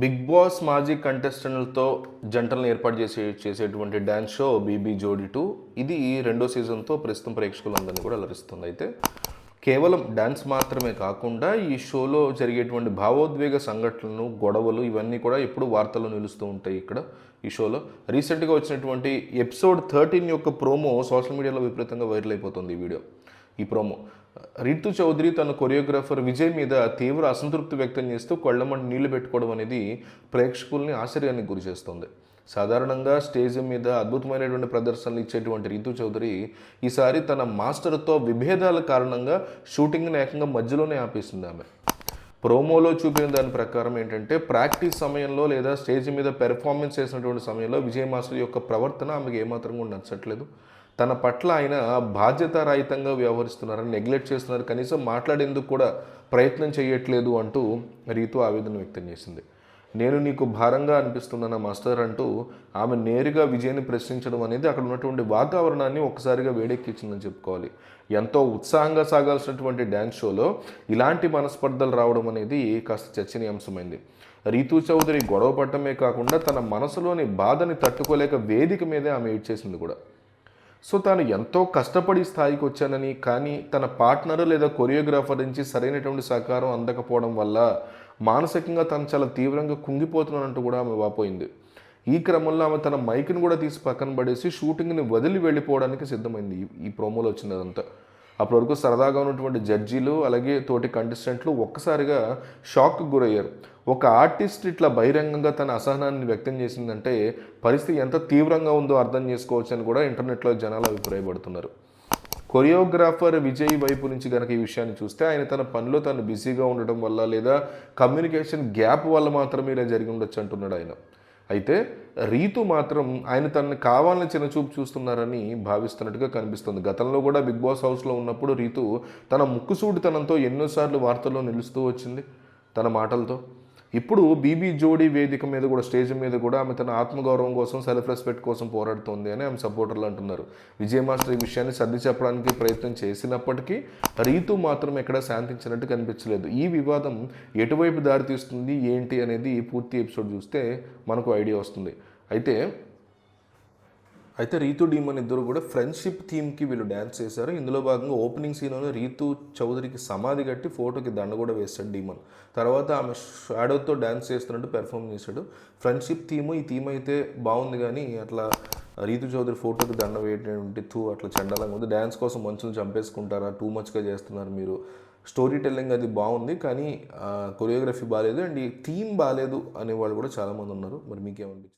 Big boss మాజీ కంటెస్టెంట్లతో జంటలను ఏర్పాటు చేసేటువంటి డ్యాన్స్ షో బీబీ జోడీ 2 ఇది రెండో సీజన్తో ప్రస్తుతం ప్రేక్షకులందరినీ కూడా అలరిస్తుంది. అయితే కేవలం డ్యాన్స్ మాత్రమే కాకుండా ఈ షోలో జరిగేటువంటి భావోద్వేగ సంఘటనలు, గొడవలు ఇవన్నీ కూడా ఎప్పుడు వార్తల్లో నిలుస్తూ ఉంటాయి. ఇక్కడ ఈ షోలో రీసెంట్గా వచ్చినటువంటి ఎపిసోడ్ 13 యొక్క ప్రోమో సోషల్ మీడియాలో విపరీతంగా వైరల్ అయిపోతుంది. ఈ ప్రోమో రితు చౌదరి తన కొరియోగ్రాఫర్ విజయ్ మీద తీవ్ర అసంతృప్తి వ్యక్తం చేస్తూ కళ్ళమంట నీళ్లు పెట్టుకోవడం అనేది ప్రేక్షకుల్ని ఆశ్చర్యానికి గురి చేస్తుంది. సాధారణంగా స్టేజ్ మీద అద్భుతమైనటువంటి ప్రదర్శనలు ఇచ్చేటువంటి రితు చౌదరి ఈసారి తన మాస్టర్తో విభేదాల కారణంగా షూటింగ్ని ఏకంగా మధ్యలోనే ఆపేసింది. ఆమె ప్రోమోలో చూపిన దాని ప్రకారం ఏంటంటే ప్రాక్టీస్ సమయంలో లేదా స్టేజ్ మీద పెర్ఫార్మెన్స్ చేసినటువంటి సమయంలో విజయ్ మాస్టర్ యొక్క ప్రవర్తన ఆమెకు ఏమాత్రం కూడా నచ్చట్లేదు. తన పట్ల ఆయన బాధ్యతారహితంగా వ్యవహరిస్తున్నారని, నెగ్లెక్ట్ చేస్తున్నారు, కనీసం మాట్లాడేందుకు కూడా ప్రయత్నం చేయట్లేదు అంటూ రీతు ఆవేదన వ్యక్తం చేసింది. నేను నీకు భారంగా అనిపిస్తున్నానా మాస్టర్ అంటూ ఆమె నేరుగా విజయ్ని ప్రశ్నించడం అనేది అక్కడ ఉన్నటువంటి వాతావరణాన్ని ఒక్కసారిగా వేడెక్కించిందని చెప్పుకోవాలి. ఎంతో ఉత్సాహంగా సాగాల్సినటువంటి డ్యాన్స్ షోలో ఇలాంటి మనస్పర్ధలు రావడం అనేది కాస్త చర్చనీయాంశమైంది. రీతు చౌదరి గొడవ పడటమే కాకుండా తన మనసులోని బాధని తట్టుకోలేక వేదిక మీదే ఆమె ఏడ్చేసింది కూడా. సో తాను ఎంతో కష్టపడి స్థాయికి వచ్చానని, కానీ తన పార్ట్నర్ లేదా కొరియోగ్రాఫర్ నుంచి సరైనటువంటి సహకారం అందకపోవడం వల్ల మానసికంగా తను చాలా తీవ్రంగా కుంగిపోతున్నానంటూ కూడా ఆమె వాపోయింది. ఈ క్రమంలో ఆమె తన మైక్ని కూడా తీసి పక్కన పడేసి షూటింగ్ని వదిలి వెళ్ళిపోవడానికి సిద్ధమైంది. ఈ ప్రోమోలో వచ్చినదంతా అప్పటి వరకు సరదాగా ఉన్నటువంటి జడ్జీలు అలాగే తోటి కంటెస్టెంట్లు ఒక్కసారిగా షాక్కి గురయ్యారు. ఒక ఆర్టిస్ట్ ఇట్లా బహిరంగంగా తన అసహనాన్ని వ్యక్తం చేసిందంటే పరిస్థితి ఎంత తీవ్రంగా ఉందో అర్థం చేసుకోవచ్చు అని కూడా ఇంటర్నెట్లో జనాలు అభిప్రాయపడుతున్నారు. కొరియోగ్రాఫర్ విజయ్ వైపు నుంచి కనుక ఈ విషయాన్ని చూస్తే ఆయన తన పనిలో తను బిజీగా ఉండటం వల్ల లేదా కమ్యూనికేషన్ గ్యాప్ వల్ల మాత్రమే ఇలా జరిగి ఉండొచ్చు అంటున్నాడు ఆయన. అయితే రీతు మాత్రం ఆయన తనని కావాలని చిన్నచూపు చూస్తున్నారని భావిస్తున్నట్టుగా కనిపిస్తుంది. గతంలో కూడా బిగ్ బాస్ హౌస్లో ఉన్నప్పుడు రీతు తన ముక్కుసూటితనంతో ఎన్నోసార్లు వార్తల్లో నిలుస్తూ వచ్చింది తన మాటలతో. ఇప్పుడు బీబీ జోడీ వేదిక మీద కూడా, స్టేజ్ మీద కూడా ఆమె తన ఆత్మగౌరవం కోసం, సెల్ఫ్ రెస్పెక్ట్ కోసం పోరాడుతోంది అని ఆమె సపోర్టర్లు అంటున్నారు. విజయ్ మాస్టర్ ఈ విషయాన్ని సర్ది చెప్పడానికి ప్రయత్నం చేసినప్పటికీ రీతు మాత్రం ఎక్కడా శాంతించినట్టు కనిపించలేదు. ఈ వివాదం ఎటువైపు దారితీస్తుంది ఏంటి అనేది పూర్తి ఎపిసోడ్ చూస్తే మనకు ఐడియా వస్తుంది. అయితే రీతు డీమన్ ఇద్దరు కూడా ఫ్రెండ్షిప్ థీమ్కి వీళ్ళు డ్యాన్స్ చేశారు. ఇందులో భాగంగా ఓపెనింగ్ సీన్లోనే రీతు చౌదరికి సమాధి కట్టి ఫోటోకి దండ కూడా వేస్తాడు డీమన్. తర్వాత ఆమె షాడోతో డ్యాన్స్ చేస్తున్నట్టు పెర్ఫామ్ చేశాడు. ఫ్రెండ్షిప్ ఈ థీమ్ అయితే బాగుంది, కానీ అట్లా రీతు చౌదరి ఫోటోకి దండ వేయటువంటి అట్లా చండాలంగా ఉంది. డ్యాన్స్ కోసం మనుషులు చంపేసుకుంటారా, టూ మచ్గా చేస్తున్నారు మీరు. స్టోరీ టెల్లింగ్ అది బాగుంది, కానీ కొరియోగ్రఫీ బాగాలేదు అండ్ ఈ థీమ్ బాగాలేదు అనేవాళ్ళు కూడా చాలామంది ఉన్నారు. మరి మీకేమనిపించింది?